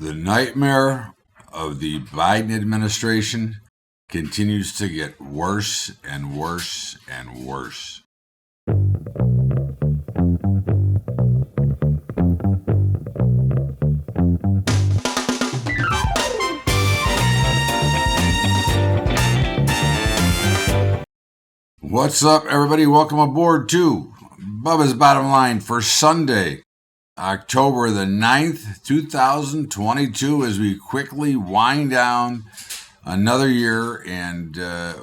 The nightmare of the Biden administration continues to get worse and worse and worse. What's up, everybody? Welcome aboard to Bubba's Bottom Line for Sunday, October the 9th, 2022, as we quickly wind down another year and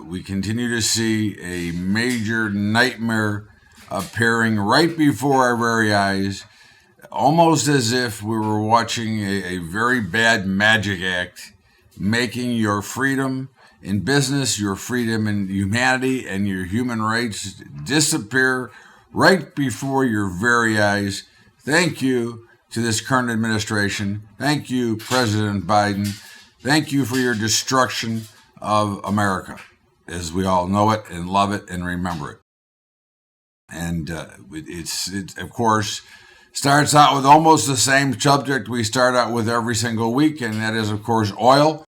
we continue to see a major nightmare appearing right before our very eyes, almost as if we were watching a very bad magic act, making your freedom in business, your freedom in humanity, and your human rights disappear right before your very eyes. Thank you to this current administration. Thank you, President Biden. Thank you for your destruction of America, as we all know it and love it and remember it. And it of course, starts out with almost the same subject we start out with every single week, and that is, of course, oil.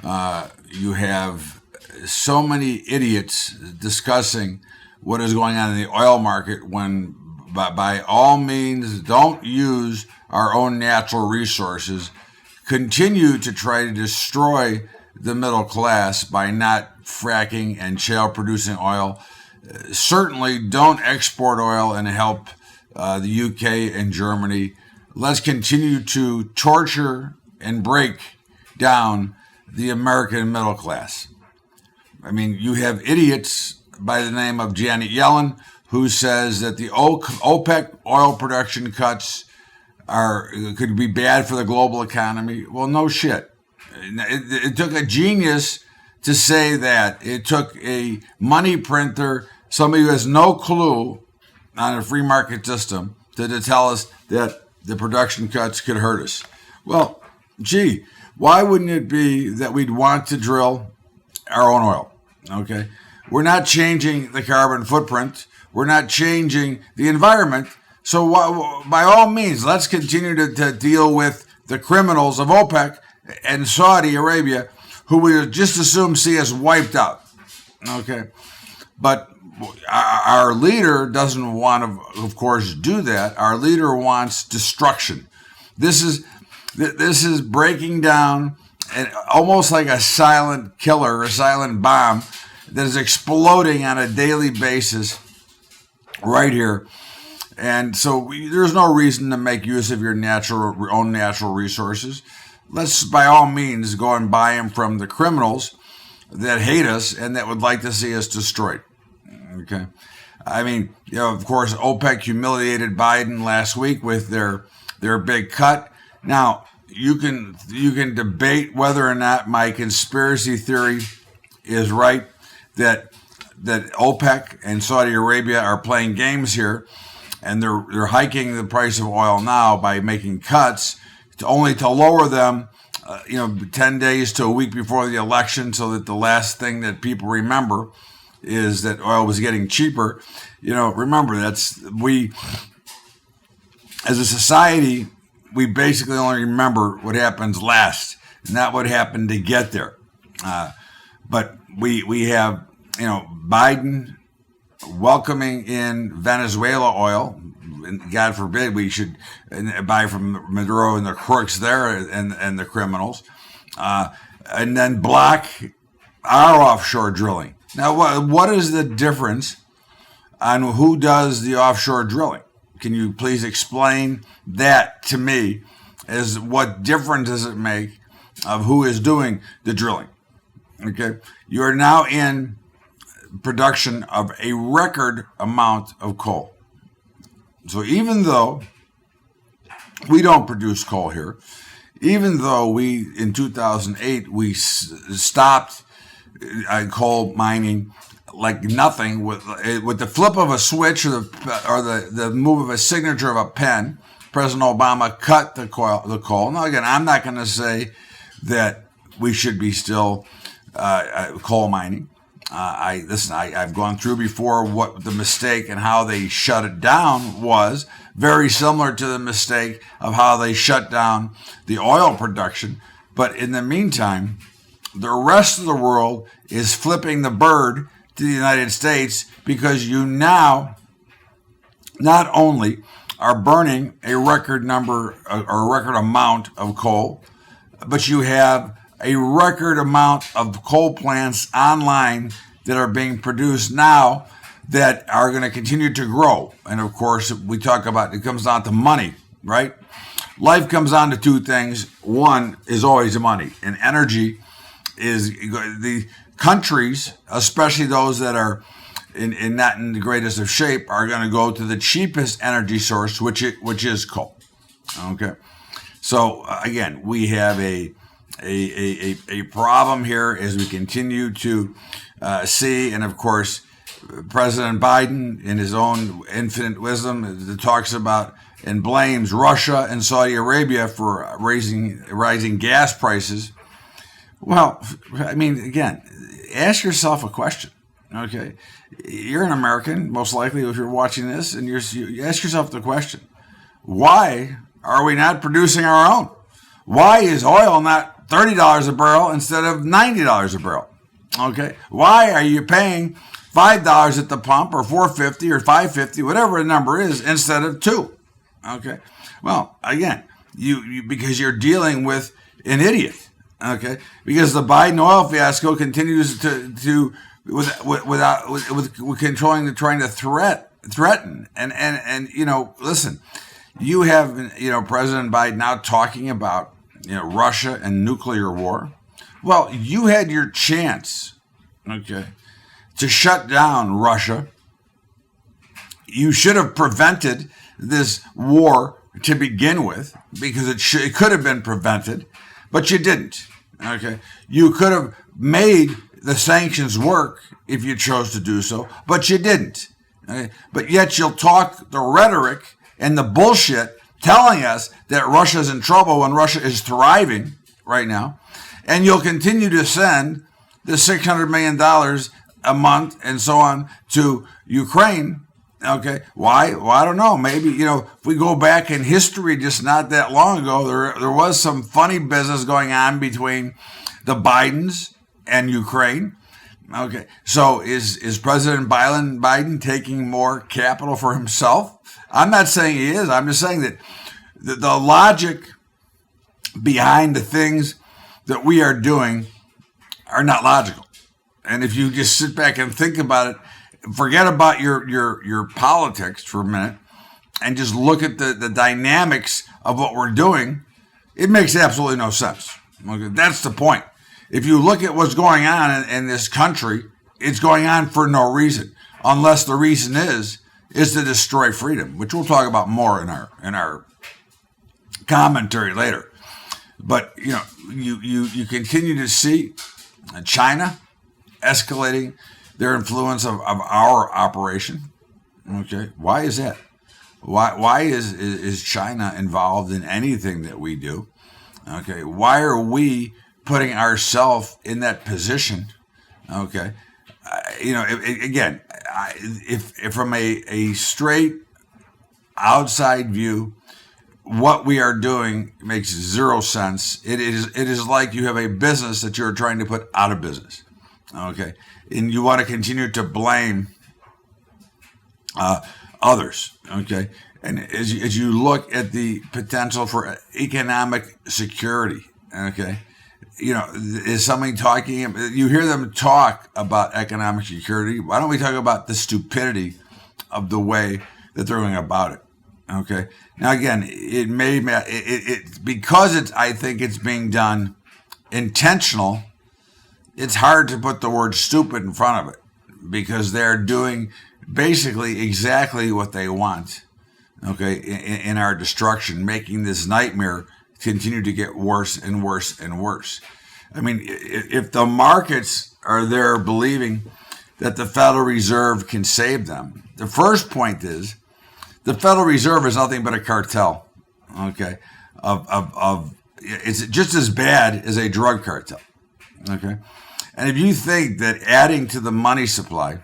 You have so many idiots discussing what is going on in the oil market when, by all means, don't use our own natural resources. Continue to try to destroy the middle class by not fracking and shale producing oil. Certainly don't export oil and help the UK and Germany. Let's continue to torture and break down the American middle class. I mean, you have idiots by the name of Janet Yellen who says that the OPEC oil production cuts could be bad for the global economy. Well, no shit. It took a genius to say that. It took a money printer, somebody who has no clue on a free market system, to tell us that the production cuts could hurt us. Well, gee, why wouldn't it be that we'd want to drill our own oil? Okay, we're not changing the carbon footprint. We're not changing the environment. So by all means, let's continue to deal with the criminals of OPEC and Saudi Arabia, who we would just assume see as wiped out. Okay, but our leader doesn't want to, of course, do that. Our leader wants destruction. This is breaking down, and almost like a silent killer, a silent bomb that is exploding on a daily basis right here. And so there's no reason to make use of your own natural resources. Let's, by all means, go and buy them from the criminals that hate us and that would like to see us destroyed. Okay. I mean, of course, OPEC humiliated Biden last week with their big cut. Now, you can debate whether or not my conspiracy theory is right, that OPEC and Saudi Arabia are playing games here, and they're hiking the price of oil now by making cuts only to lower them 10 days to a week before the election, so that the last thing that people remember is that oil was getting cheaper. Remember, we as a society, we basically only remember what happens last, not what happened to get there. But we have, Biden welcoming in Venezuela oil. And God forbid we should buy from Maduro and the crooks there and the criminals, and then block our offshore drilling. Now, what is the difference on who does the offshore drilling? Can you please explain that to me? As what difference does it make of who is doing the drilling? Okay, you are now in production of a record amount of coal. So even though we don't produce coal here, even though in 2008 we stopped coal mining like nothing, with the flip of a switch or the move of a signature of a pen, President Obama cut the coal. Now, again, I'm not going to say that we should be still coal mining. I've gone through before what the mistake and how they shut it down was, very similar to the mistake of how they shut down the oil production. But in the meantime, the rest of the world is flipping the bird to the United States because you now not only are burning a record number or a record amount of coal, but you have a record amount of coal plants online that are being produced now that are going to continue to grow. And of course, we talk about it comes down to money, right? Life comes down to two things. One is always money, and energy is the countries, especially those that are not in the greatest of shape, are going to go to the cheapest energy source, which is coal. Okay, so again, we have a problem here as we continue to see, and of course, President Biden, in his own infinite wisdom, talks about and blames Russia and Saudi Arabia for rising gas prices. Well, I mean, again, ask yourself a question. Okay, you're an American, most likely, if you're watching this, and you ask yourself the question: why are we not producing our own? Why is oil not $30 a barrel instead of $90 a barrel? Okay, why are you paying $5 at the pump, or $4.50 or $5.50, whatever the number is, instead of $2? Okay, well, again, you because you're dealing with an idiot. Okay, because the Biden oil fiasco continues to with controlling, trying to threaten, and listen, you have President Biden now talking about Russia and nuclear war. Well, you had your chance, okay, to shut down Russia. You should have prevented this war to begin with, because it could have been prevented, but you didn't. Okay, you could have made the sanctions work if you chose to do so, but you didn't. Okay? But yet you'll talk the rhetoric and the bullshit telling us that Russia's in trouble when Russia is thriving right now, and you'll continue to send the $600 million a month and so on to Ukraine. Okay, why? Well, I don't know. Maybe, if we go back in history just not that long ago, there was some funny business going on between the Bidens and Ukraine. Okay, so is President Biden taking more capital for himself? I'm not saying he is. I'm just saying that the logic behind the things that we are doing are not logical. And if you just sit back and think about it, forget about your politics for a minute and just look at the dynamics of what we're doing, it makes absolutely no sense. Okay, that's the point. If you look at what's going on in this country, it's going on for no reason, unless the reason is to destroy freedom, which we'll talk about more in our commentary later. But you continue to see China escalating their influence of our operation. Okay, why is that? Why is China involved in anything that we do? Okay, why are we putting ourselves in that position? Okay, if from a straight outside view, what we are doing makes zero sense. It is like you have a business that you're trying to put out of business. Okay, and you want to continue to blame others. Okay, and as you look at the potential for economic security, okay, is somebody talking? You hear them talk about economic security. Why don't we talk about the stupidity of the way that they're going about it? Okay. Now again, it may because I think it's being done intentional. It's hard to put the word stupid in front of it, because they're doing basically exactly what they want, okay, in our destruction, making this nightmare continue to get worse and worse and worse. I mean, if the markets are there believing that the Federal Reserve can save them, the first point is the Federal Reserve is nothing but a cartel, okay, it's just as bad as a drug cartel, okay? And if you think that adding to the money supply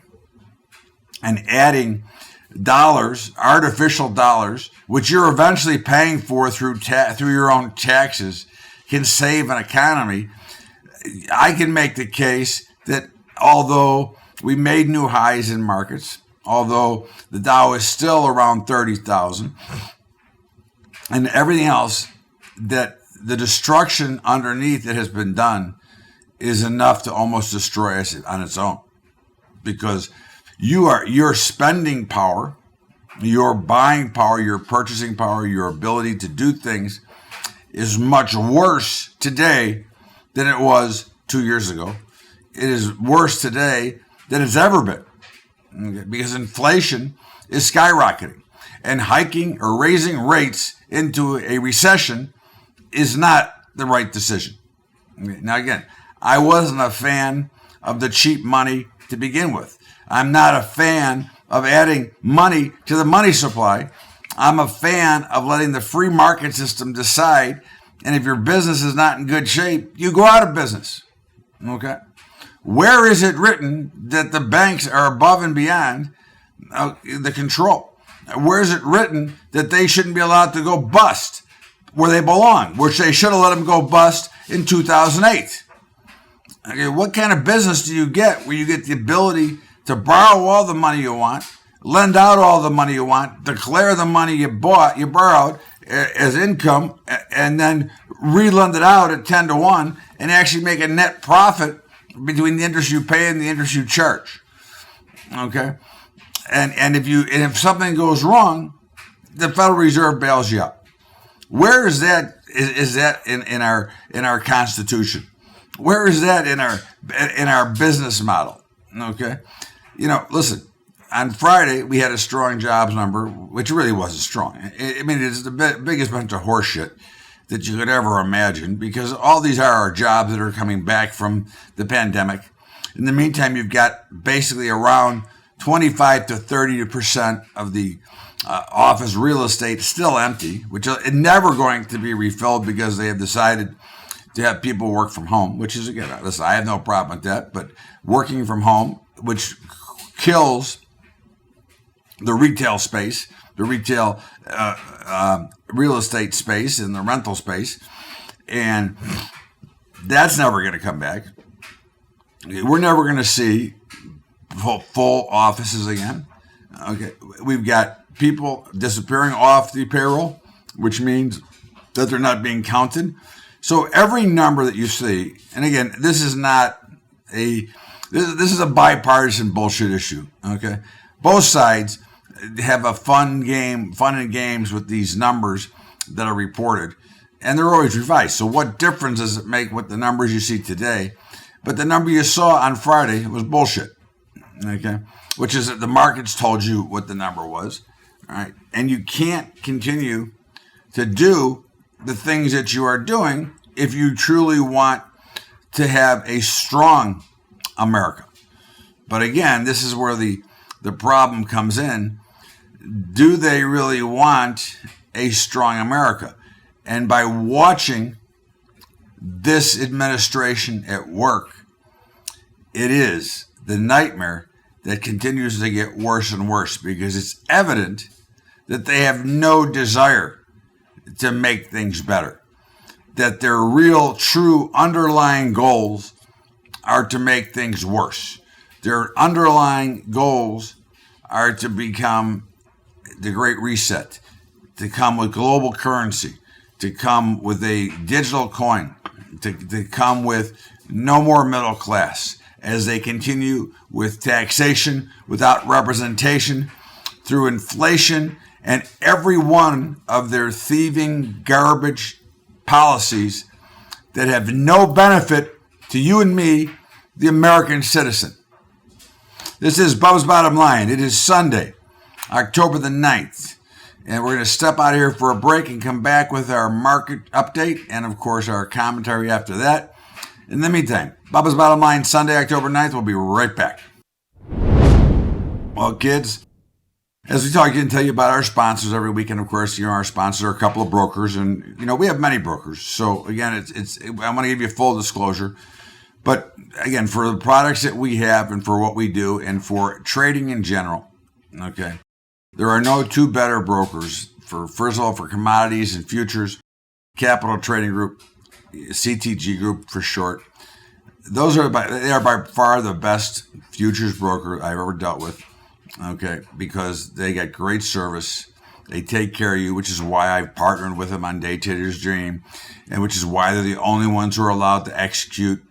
and adding dollars, artificial dollars, which you're eventually paying for through your own taxes, can save an economy. I can make the case that although we made new highs in markets, although the Dow is still around 30,000, and everything else, that the destruction underneath that has been done is enough to almost destroy us on its own, because your spending power, your buying power, your purchasing power, your ability to do things is much worse today than it was 2 years ago. It is worse today than it's ever been, okay? Because inflation is skyrocketing, and hiking or raising rates into a recession is not the right decision. Okay? Now, again, I wasn't a fan of the cheap money to begin with. I'm not a fan of adding money to the money supply. I'm a fan of letting the free market system decide. And if your business is not in good shape, you go out of business. Okay? Where is it written that the banks are above and beyond the control? Where is it written that they shouldn't be allowed to go bust where they belong, which they should have let them go bust in 2008? Okay, what kind of business do you get where you get the ability to borrow all the money you want, lend out all the money you want, declare the money you borrowed as income, and then re-lend it out at 10 to 1 and actually make a net profit between the interest you pay and the interest you charge? Okay? And if something goes wrong, the Federal Reserve bails you out. Where is that? Is that in our Constitution? Where is that in our business model? Okay, listen. On Friday we had a strong jobs number, which really wasn't strong. I mean, it's the biggest bunch of horseshit that you could ever imagine, because all these are our jobs that are coming back from the pandemic. In the meantime, you've got basically around 25 to 30% of the office real estate still empty, which is never going to be refilled because they have decided to have people work from home, which is, again, listen, I have no problem with that, but working from home, which kills the retail space, the retail real estate space and the rental space, and that's never going to come back. We're never going to see full offices again. Okay, we've got people disappearing off the payroll, which means that they're not being counted. So every number that you see, and again, this is a bipartisan bullshit issue. Okay, both sides have a fun and games with these numbers that are reported, and they're always revised. So what difference does it make what the numbers you see today? But the number you saw on Friday was bullshit. Okay, which is that the markets told you what the number was. All right, and you can't continue to do the things that you are doing if you truly want to have a strong America. But again, this is where the problem comes in. Do they really want a strong America? And by watching this administration at work, it is the nightmare that continues to get worse and worse, because it's evident that they have no desire to make things better, that their real, true underlying goals are to make things worse. Their underlying goals are to become the Great Reset, to come with global currency, to come with a digital coin, to come with no more middle class, as they continue with taxation without representation, through inflation, and every one of their thieving garbage policies that have no benefit to you and me, the American citizen. This is Bubba's Bottom Line. It is Sunday, October the 9th. And we're going to step out here for a break and come back with our market update and, of course, our commentary after that. In the meantime, Bubba's Bottom Line, Sunday, October 9th. We'll be right back. Well, kids, as we talk, I can tell you about our sponsors every week. And, of course, our sponsors are a couple of brokers. And, we have many brokers. So, again, I want to give you full disclosure. But, again, for the products that we have and for what we do and for trading in general, okay, There are no two better brokers for, first of all, for commodities and futures. Capital Trading Group, CTG Group for short. They are by far the best futures broker I've ever dealt with. Okay, because they get great service. They take care of you, which is why I've partnered with them on Day Trader's Dream, and which is why they're the only ones who are allowed to execute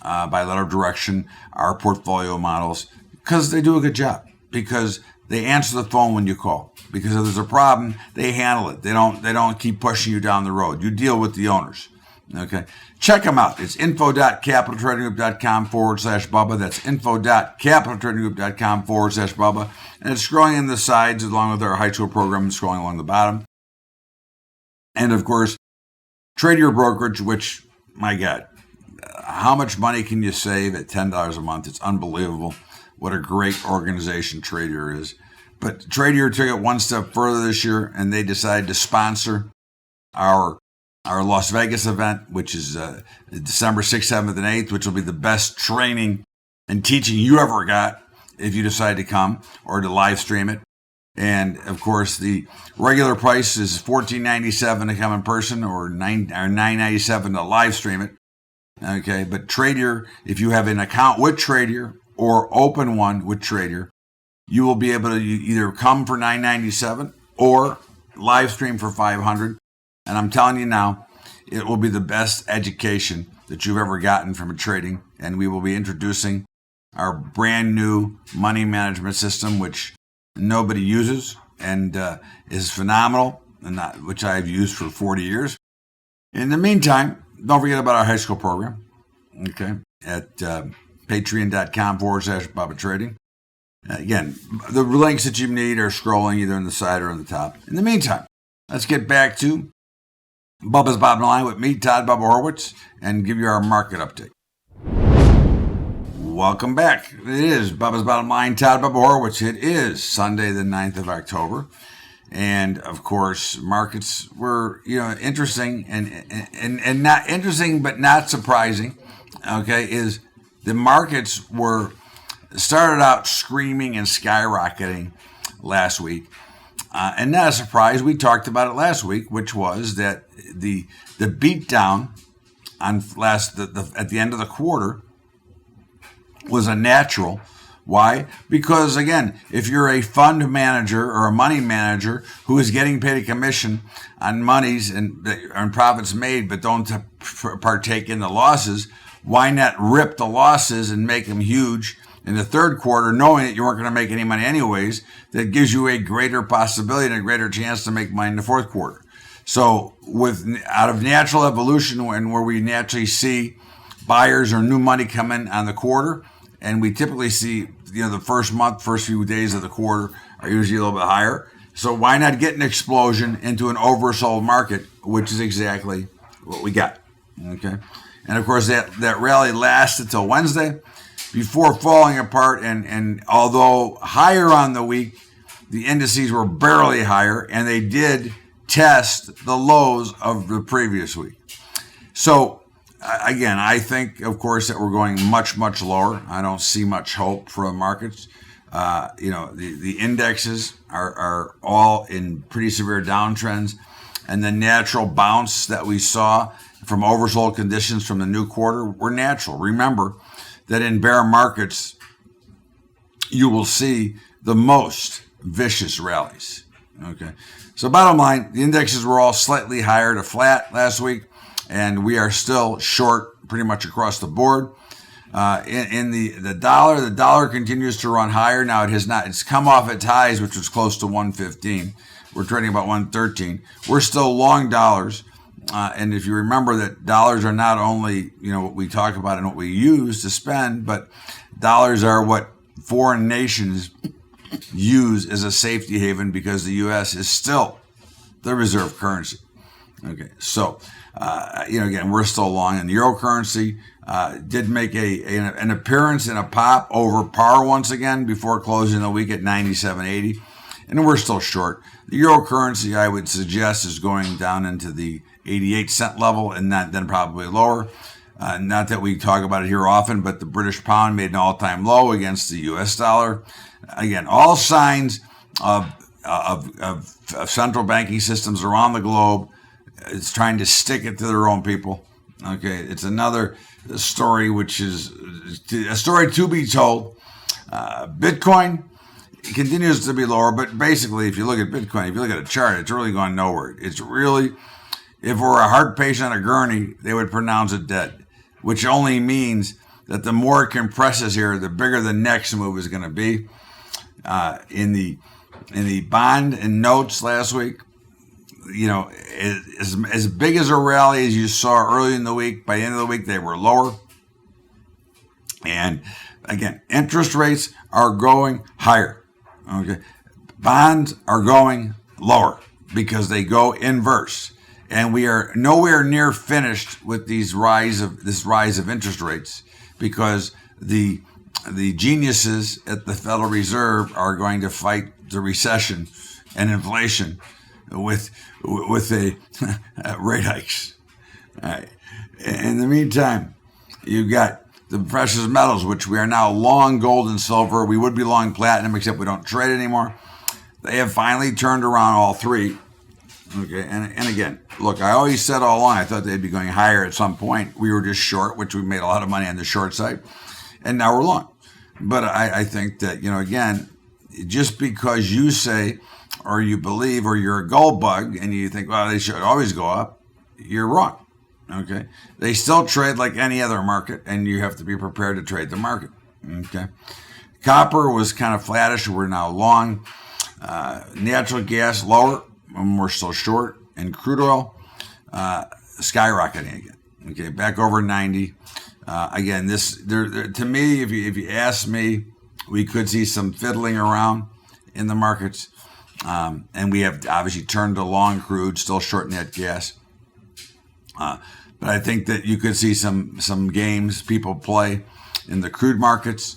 by letter of direction our portfolio models, because they do a good job. Because they answer the phone when you call. Because if there's a problem, they handle it. They don't keep pushing you down the road. You deal with the owners. Okay. Check them out. It's info.capitaltradinggroup.com/Bubba. That's info.capitaltradinggroup.com/Bubba. And it's scrolling in the sides along with our high school program, scrolling along the bottom. And of course, Trade Your Brokerage, which, my God, how much money can you save at $10 a month? It's unbelievable. What a great organization Trader is. But Trader took it one step further this year, and they decided to sponsor our Las Vegas event, which is December 6th, 7th, and 8th, which will be the best training and teaching you ever got if you decide to come or to live stream it. And, of course, the regular price is $14.97 to come in person or $9.97 to live stream it. Okay, but Trader, if you have an account with Trader or open one with Trader, you will be able to either come for $9.97 or live stream for $500. And I'm telling you now, it will be the best education that you've ever gotten from trading. And we will be introducing our brand new money management system, which nobody uses and is phenomenal, and which I've used for 40 years. In the meantime, don't forget about our high school program, okay, at patreon.com/Bubba Trading. Again, the links that you need are scrolling either on the side or on the top. In the meantime, let's get back to Bubba's Bottom Line with me, Todd Bubba Horwitz, and give you our market update. Welcome back. It is Bubba's Bottom Line, Todd Bubba Horwitz. It is Sunday, the 9th of October. And of course, markets were, interesting and not interesting, but not surprising. Okay, is the markets started out screaming and skyrocketing last week. And not a surprise, we talked about it last week, which was that the beatdown on at the end of the quarter was a natural. Why? Because again, if you're a fund manager or a money manager who is getting paid a commission on monies and profits made, but don't partake in the losses, why not rip the losses and make them huge in the third quarter, knowing that you weren't going to make any money anyways? That gives you a greater possibility and a greater chance to make money in the fourth quarter. So out of natural evolution, and where we naturally see buyers or new money come in on the quarter, and we typically see, the first few days of the quarter are usually a little bit higher. So why not get an explosion into an oversold market, which is exactly what we got. Okay. And of course, that rally lasted till Wednesday before falling apart. And although higher on the week, the indices were barely higher, and they did test the lows of the previous week. So again, I think, of course, that we're going much, much lower. I don't see much hope for the markets. The indexes are all in pretty severe downtrends, and the natural bounce that we saw from oversold conditions from the new quarter were natural. Remember that in bear markets, you will see the most vicious rallies. Okay. So bottom line, the indexes were all slightly higher to flat last week, and we are still short pretty much across the board. In the dollar continues to run higher. Now it's come off its highs, which was close to 115. We're trading about 113. We're still long dollars. And if you remember that dollars are not only, what we talk about and what we use to spend, but dollars are what foreign nations use as a safety haven, because the U.S. is still the reserve currency. Okay, so, again, we're still long. And the euro currency did make an appearance in a pop over par once again before closing the week at 97.80. And we're still short. The euro currency, I would suggest, is going down into the 88-cent level, and then probably lower. Not that we talk about it here often, but the British pound made an all-time low against the U.S. dollar. Again, all signs of of central banking systems around the globe. It's trying to stick it to their own people. Okay, it's another story, which is a story to be told. Bitcoin continues to be lower, but basically, if you look at Bitcoin, if you look at a chart, it's really going nowhere. It's really, if it were a heart patient on a gurney, they would pronounce it dead, which only means that the more it compresses here, the bigger the next move is going to be. In the bond and notes last week, as big as a rally as you saw early in the week, by the end of the week, they were lower. And again, interest rates are going higher. Okay, bonds are going lower because they go inverse, and we are nowhere near finished with this rise of interest rates, because the geniuses at the Federal Reserve are going to fight the recession and inflation with a rate hikes. All right. In the meantime, you've got the precious metals, which we are now long gold and silver. We would be long platinum, except we don't trade anymore. They have finally turned around, all three. Okay, and again, look, I always said all along, I thought they'd be going higher at some point. We were just short, which we made a lot of money on the short side, and now we're long. But I think that, again, just because you say, or you believe, or you're a gold bug, and you think, well, they should always go up, you're wrong. Okay, they still trade like any other market, and you have to be prepared to trade the market. Okay, copper was kind of flattish. We're now long. Natural gas lower, and we're still short. And crude oil skyrocketing again. Okay, back over 90. Again, to me, if you ask me, we could see some fiddling around in the markets, and we have obviously turned to long crude, still short net gas. But I think that you could see some games people play in the crude markets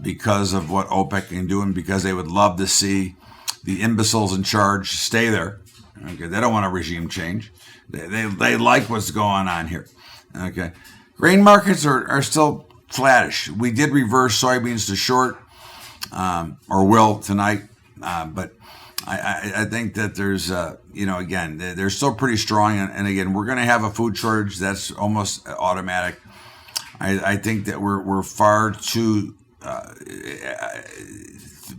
because of what OPEC can do, and because they would love to see the imbeciles in charge stay there. Okay, they don't want a regime change. They like what's going on here. Okay, grain markets are still flattish. We did reverse soybeans to short, or will tonight, but I think that there's, again, they're still pretty strong. And again, we're going to have a food shortage. That's almost automatic. I think that we're far too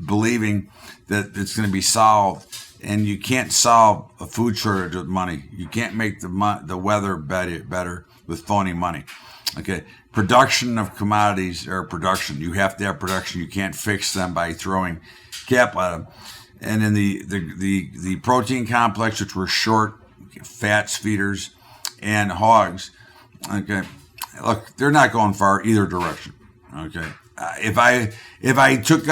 believing that it's going to be solved. And you can't solve a food shortage with money. You can't make the weather better with phony money. Okay, production of commodities or production. You have to have production. You can't fix them by throwing cap at them. And in the protein complex, which we're short, fats feeders and hogs, okay, look, they're not going far either direction. Okay, if I took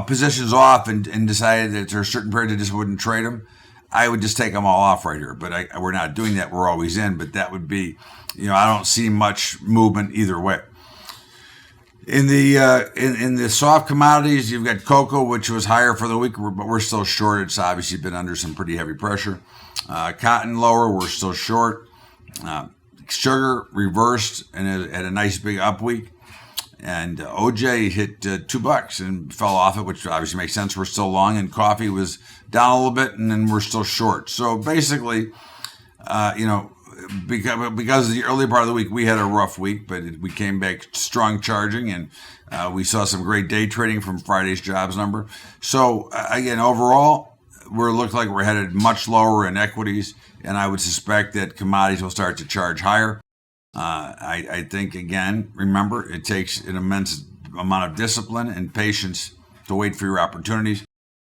positions off and decided that there's a certain period I just wouldn't trade them, I would just take them all off right here. But we're not doing that. We're always in. But that would be, I don't see much movement either way. In the soft commodities, you've got cocoa, which was higher for the week, but we're still short. It's obviously been under some pretty heavy pressure. Cotton lower, we're still short. Sugar reversed and had a nice big up week. And OJ hit $2 and fell off it, which obviously makes sense. We're still long. And coffee was down a little bit, and then we're still short. So basically, because of the early part of the week, we had a rough week, but we came back strong charging, and we saw some great day trading from Friday's jobs number. So again, overall, look like we're headed much lower in equities, and I would suspect that commodities will start to charge higher. I think, again, remember, it takes an immense amount of discipline and patience to wait for your opportunities.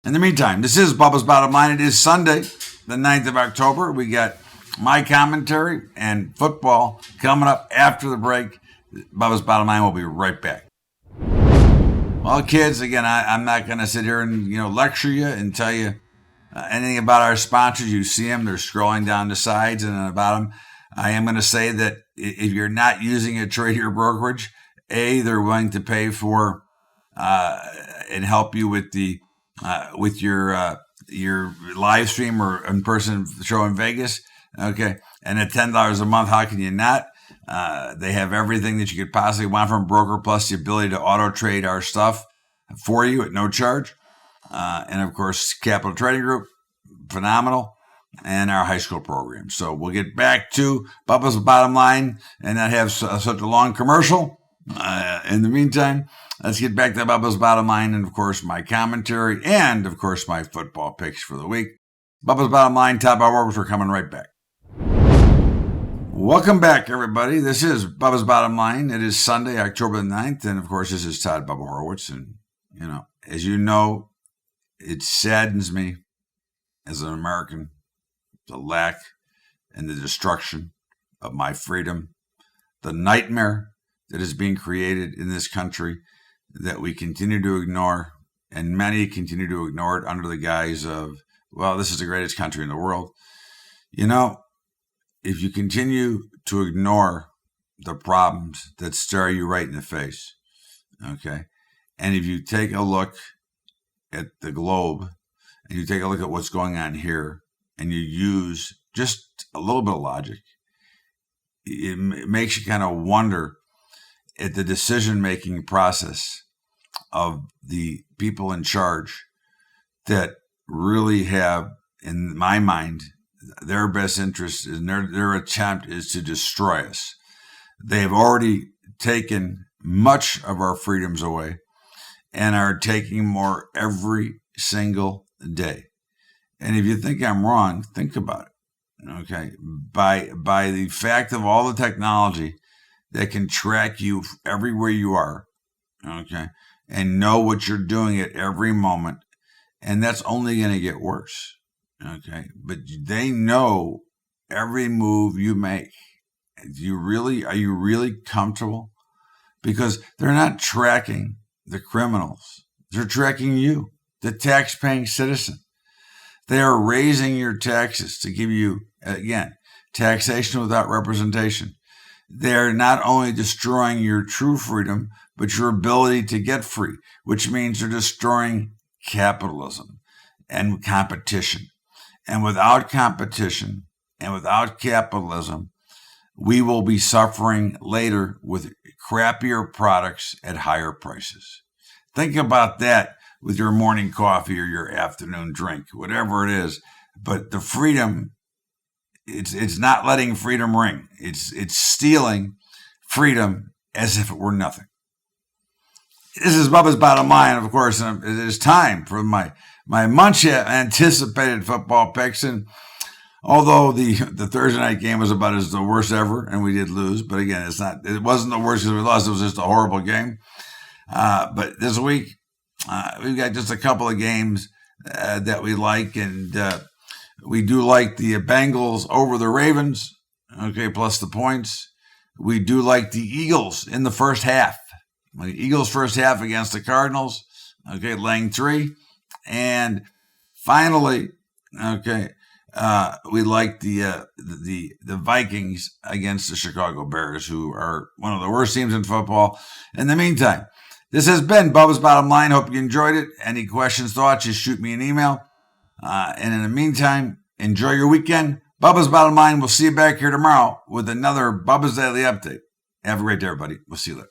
In the meantime, this is Bubba's Bottom Line. It is Sunday, the 9th of October. We got my commentary and football coming up after the break. Bubba's Bottom Line will be right back. Well, kids, again, I'm not going to sit here and lecture you and tell you anything about our sponsors. You see them; they're scrolling down the sides and on the bottom. I am going to say that if you're not using a trade or brokerage, they're willing to pay for and help you with with your live stream or in-person show in Vegas. Okay, and at $10 a month, how can you not? They have everything that you could possibly want from a broker, plus the ability to auto trade our stuff for you at no charge. And of course, Capital Trading Group, phenomenal, and our high school program. So we'll get back to Bubba's Bottom Line and not have such a long commercial. In the meantime, let's get back to Bubba's Bottom Line and, of course, my commentary and, of course, my football picks for the week. Bubba's Bottom Line, Todd Horowitz. We're coming right back. Welcome back, everybody. This is Bubba's Bottom Line. It is Sunday, October the 9th, and, of course, this is Todd Bubba Horowitz. And, as you know, it saddens me as an American, the lack and the destruction of my freedom, the nightmare that is being created in this country that we continue to ignore, and many continue to ignore it under the guise of, well, this is the greatest country in the world. If you continue to ignore the problems that stare you right in the face, okay, and if you take a look at the globe and you take a look at what's going on here and you use just a little bit of logic, it makes you kind of wonder at the decision-making process of the people in charge that really have, in my mind, their best interest and their attempt is to destroy us. They've already taken much of our freedoms away and are taking more every single day. And if you think I'm wrong, think about it. Okay, by the fact of all the technology that can track you everywhere you are, okay, and know what you're doing at every moment, and that's only going to get worse. Okay, but they know every move you make. Are you really comfortable? Because they're not tracking the criminals. They're tracking you, the tax-paying citizen. They are raising your taxes to give you, again, taxation without representation. They're not only destroying your true freedom, but your ability to get free, which means they're destroying capitalism and competition. And without competition and without capitalism, we will be suffering later with crappier products at higher prices. Think about that with your morning coffee or your afternoon drink, whatever it is. But the freedom, it's not letting freedom ring. It's stealing freedom as if it were nothing. This is Bubba's Bottom Line, of course, and it is time for my much anticipated football picks. And although the Thursday night game was about as the worst ever, and we did lose, but again, it wasn't the worst because we lost. It was just a horrible game. But this week, we've got just a couple of games that we like, and we do like the Bengals over the Ravens, okay, plus the points. We do like the Eagles in the first half. The Eagles first half against the Cardinals, okay, laying 3. And finally, okay, we like the Vikings against the Chicago Bears, who are one of the worst teams in football. In the meantime, this has been Bubba's Bottom Line. Hope you enjoyed it. Any questions, thoughts, just shoot me an email. And in the meantime, enjoy your weekend. Bubba's Bottom Line. We'll see you back here tomorrow with another Bubba's Daily Update. Have a great day, everybody. We'll see you later.